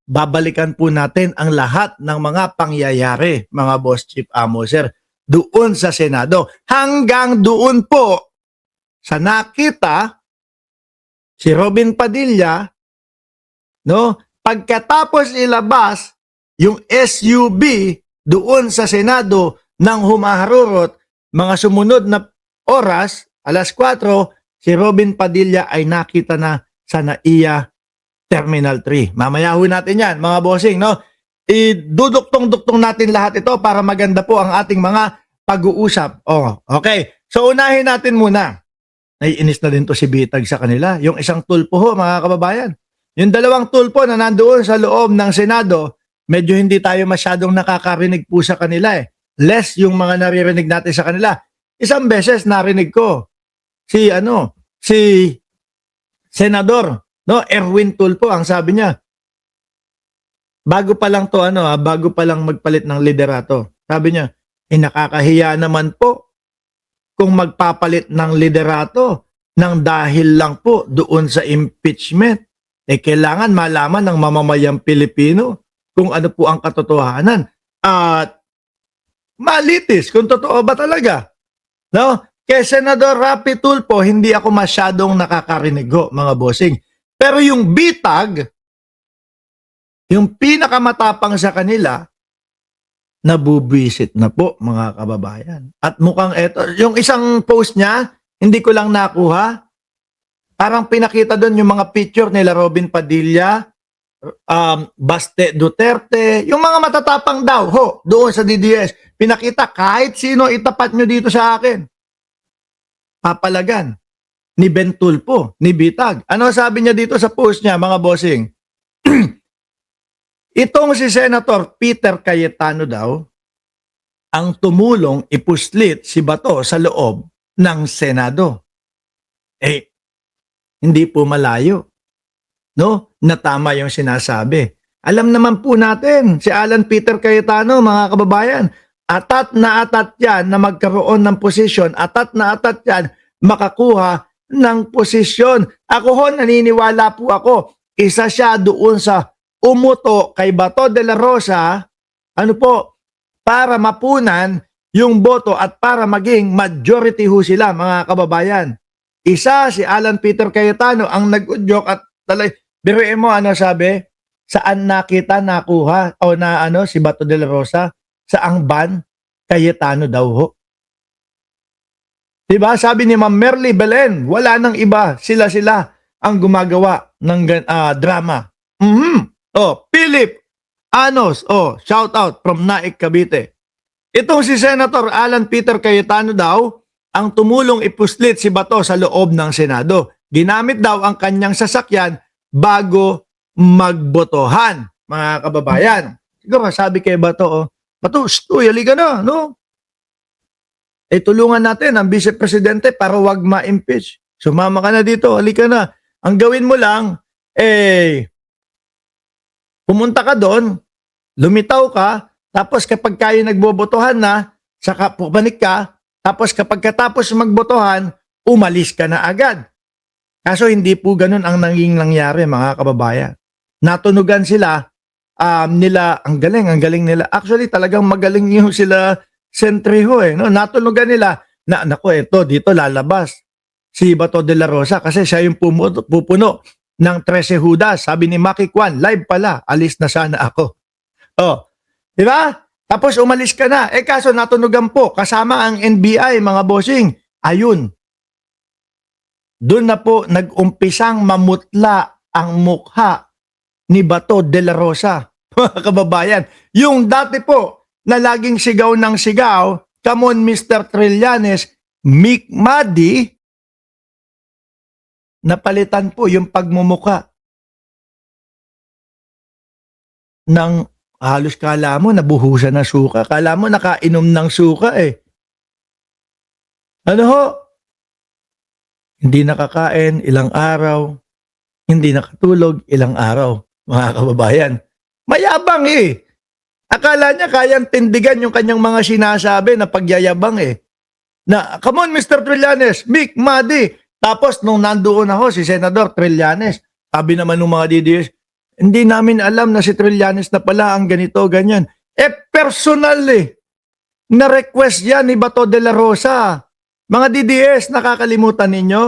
babalikan po natin ang lahat ng mga pangyayari, mga Boss Chief Amo, sir, doon sa Senado. Hanggang doon po sa nakita si Robin Padilla, no? Pagkatapos ilabas yung SUV doon sa Senado nang humaharurot, mga sumunod na oras, alas 4, si Robin Padilla ay nakita na sa NAIA Terminal 3. Mamaya ho natin yan, mga bossing, no? Iduduktong-duktong natin lahat ito para maganda po ang ating mga pag-uusap. Oh, okay. So unahin natin muna. Naiinis na din to si Bitag sa kanila. Yung isang tulpo ho, mga kababayan. Yung dalawang tulpo na nandoon sa loob ng Senado, medyo hindi tayo masyadong nakakarinig po sa kanila eh. Less yung mga naririnig natin sa kanila. Isang beses narinig ko si Senador, no, Erwin Tulfo, ang sabi niya, bago pa lang magpalit ng liderato. Sabi niya, nakakahiya naman po kung magpapalit ng liderato nang dahil lang po doon sa impeachment. Kailangan malaman ng mamamayang Pilipino kung ano po ang katotohanan. At malitis kung totoo ba talaga. No? Kay Senador Rapi Tulfo, hindi ako masyadong nakakarinig ho, mga bossing. Pero yung Bitag, yung pinakamatapang sa kanila, nabubwisit na po, mga kababayan. At mukhang eto, yung isang post niya, hindi ko lang nakuha. Parang pinakita doon yung mga picture nila Robin Padilla, Baste Duterte, yung mga matatapang daw, ho, doon sa DDS. Pinakita kahit sino itapat nyo dito sa akin. Papalagan ni Ben Tulfo, ni Bitag. Ano sabi niya dito sa post niya, mga bossing? Itong si Senator Peter Cayetano daw ang tumulong ipuslit si Bato sa loob ng Senado. Hindi po malayo, no? Na tama yung sinasabi. Alam naman po natin, si Alan Peter Cayetano, mga kababayan, atat na atat yan na magkaroon ng posisyon, atat na atat yan makakuha ng posisyon. Ako ho, naniniwala po ako, isa siya doon sa umuto kay Bato de la Rosa, para mapunan yung boto at para maging majority ho sila, mga kababayan. Isa, si Alan Peter Cayetano ang nag-udyok at biruin mo, sabi? Saan nakita, nakuha, o si Bato de la Rosa? Saang ban? Cayetano daw ho. Diba? Sabi ni Ma'am Merly Belen, wala nang iba, sila ang gumagawa ng drama. Philip Anos, shout out from Naik, Cavite. Itong si Senator Alan Peter Cayetano daw ang tumulong ipuslit si Bato sa loob ng Senado. Ginamit daw ang kanyang sasakyan bago magbotohan, mga kababayan. Siguro sabi kay Bato, Bato, halika na, no? Tulungan natin ang Vice Presidente para wag ma-impeach. Sumama ka na dito, halika na. Ang gawin mo lang, pumunta ka doon, lumitaw ka, tapos kapag kayo nagbobotohan na, saka pumanik ka, tapos kapag katapos magbotohan, umalis ka na agad. Kaso hindi po ganun ang nangyari, mga kababayan. Natunugan sila, ang galing nila. Actually, talagang magaling yung sila Sentriho no? Natunugan nila na, dito lalabas si Bato de la Rosa kasi siya yung pupuno ng 13 Judas. Sabi ni Maki Kwan, live pala, alis na sana ako. Di ba? Tapos umalis ka na. Kaso natunugan po, kasama ang NBI, mga bossing. Ayun. Doon na po nag-umpisang mamutla ang mukha ni Bato de la Rosa. Mga kababayan, yung dati po na laging sigaw ng sigaw, come on Mr. Trillanes, Mick Madi, napalitan po yung pagmumuka ng halos kala mo nabuhusan ng suka. Kala mo nakainom ng suka Ano ho? Hindi nakakain ilang araw, hindi nakatulog ilang araw, mga kababayan. Mayabang Akala niya kayang tindigan yung kanyang mga sinasabi na pagyayabang Na, come on Mr. Trillanes, Mick Madi. Tapos nung nandoon ako si Senador Trillanes, sabi naman ng mga DDS, Hindi namin alam na si Trillanes na pala ang ganito, ganyan. Personal na request yan ni Bato de la Rosa. Mga DDS, nakakalimutan ninyo?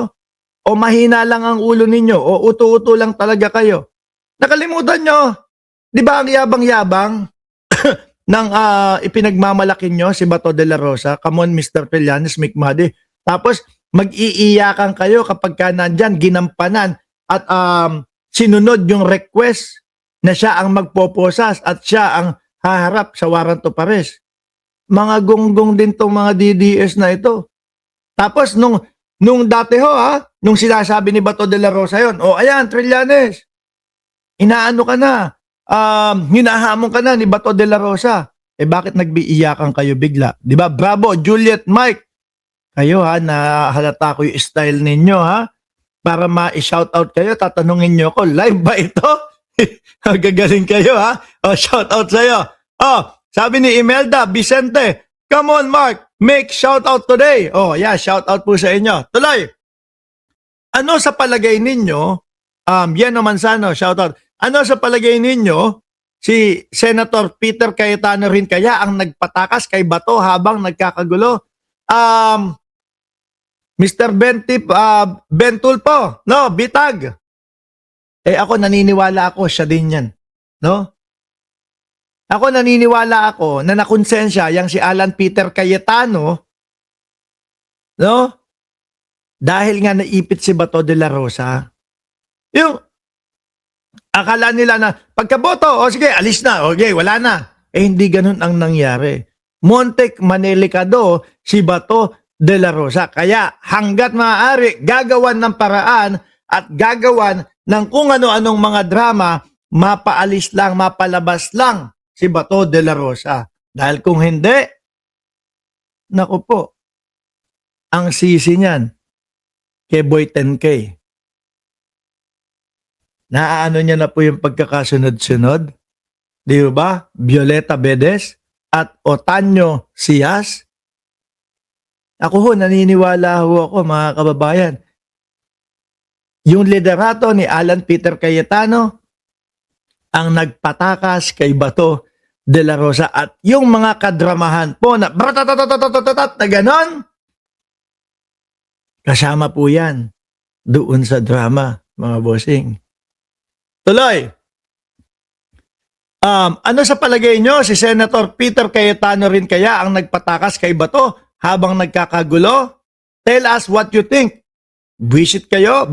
O mahina lang ang ulo ninyo? O uto-uto lang talaga kayo? Nakalimutan nyo? Di ba ang yabang-yabang ng ipinagmamalaki nyo si Bato de la Rosa? Come on, Mr. Trillanes, Mikmadi. Tapos, mag-iiyakan kayo kapag ka nandyan, ginampanan at sinunod yung request na siya ang magpoposas at siya ang haharap sa warrant of arrest. Mga gonggong din tong mga DDS na ito. Tapos nung dati nung sinasabi ni Bato de la Rosa yon, ayan, Trillanes, inaano ka na, hinahamon ka na ni Bato de la Rosa. Bakit nagbiiyakan kayo bigla? Di ba? Bravo, Juliet, Mike. Kayo nahalata ko yung style ninyo para ma-shoutout kayo, tatanungin nyo ko, live ba ito? Gagaling kayo shoutout sa'yo. Sabi ni Imelda Vicente, come on Mark, make shoutout today. Shoutout po sa inyo. Tuloy. Ano sa palagay ninyo, Yeno Manzano, shoutout. Ano sa palagay ninyo, si Senator Peter Cayetano rin kaya ang nagpatakas kay Bato habang nagkakagulo? Mr. Ben Tulpo, no, bitag. Ako naniniwala ako, siya din yan. No? Ako naniniwala ako na nakonsensya yang si Alan Peter Cayetano, no? Dahil nga naipit si Bato de la Rosa. Yung akala nila na pagkaboto, sige, alis na, okay, wala na. Hindi ganun ang nangyari. Montek manelikado si Bato de la Rosa. Kaya hanggat maaari, gagawan ng paraan at gagawan ng kung ano-anong mga drama, mapaalis lang, mapalabas lang si Bato de la Rosa. Dahil kung hindi, naku po, ang sisi niyan, kay Boy 10K. Naaano niya na po yung pagkakasunod-sunod? Di ba? Violeta Bedes at Otanyo Sias. Ako naniniwala ako mga kababayan. Yung liderato ni Alan Peter Cayetano ang nagpatakas kay Bato de la Rosa at yung mga kadramahan po na na ganon, kasama po yan doon sa drama, mga bossing. Tuloy. Ano sa palagay nyo, si Senator Peter Cayetano rin kaya ang nagpatakas kay Bato habang nagkakagulo? Tell us what you think. Visit kayo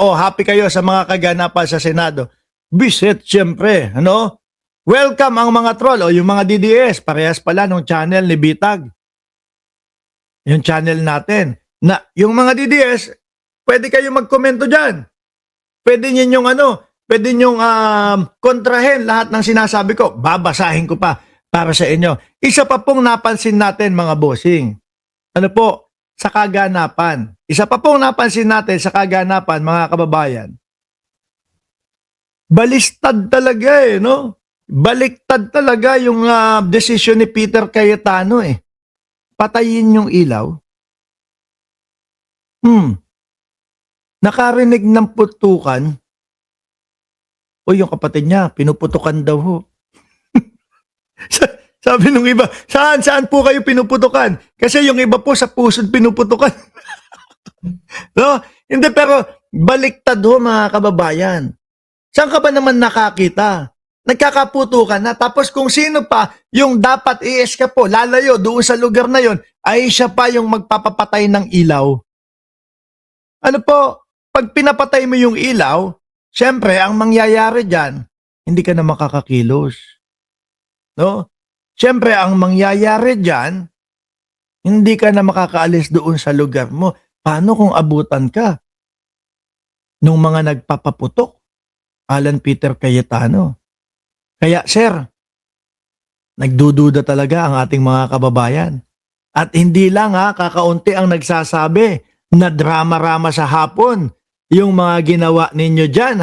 o happy kayo sa mga kaganapan sa Senado? Visit, siyempre, ano? Welcome ang mga troll o yung mga DDS, parehas pala nung channel ni Bitag. Yung channel natin. Na yung mga DDS, pwede kayo magkomento dyan. Pwede ninyong kontrahin lahat ng sinasabi ko. Babasahin ko pa para sa inyo. Isa pa pong napansin natin mga bossing. Ano po? Sa kaganapan. Isa pa pong napansin natin sa kaganapan, mga kababayan. Balistad talaga no? Baliktad talaga yung desisyon ni Peter Cayetano Patayin yung ilaw. Nakarinig ng putukan. Yung kapatid niya, pinuputukan daw ho. Sabi nung iba, saan po kayo pinuputukan? Kasi yung iba po sa pusod pinuputukan. No? Hindi, pero baliktad ho mga kababayan. Saan ka ba naman nakakita? Nagkakaputukan na. Tapos kung sino pa yung dapat i-escape lalayo doon sa lugar na yon, ay siya pa yung magpapapatay ng ilaw. Ano po? Pag pinapatay mo yung ilaw, siyempre, ang mangyayari dyan, hindi ka na makakakilos. No? Siyempre, ang mangyayari dyan, hindi ka na makakaalis doon sa lugar mo. Paano kung abutan ka nung mga nagpapaputok? Alan Peter Cayetano. Kaya, sir, nagdududa talaga ang ating mga kababayan. At hindi lang kakaunti ang nagsasabi na drama-rama sa hapon yung mga ginawa ninyo dyan,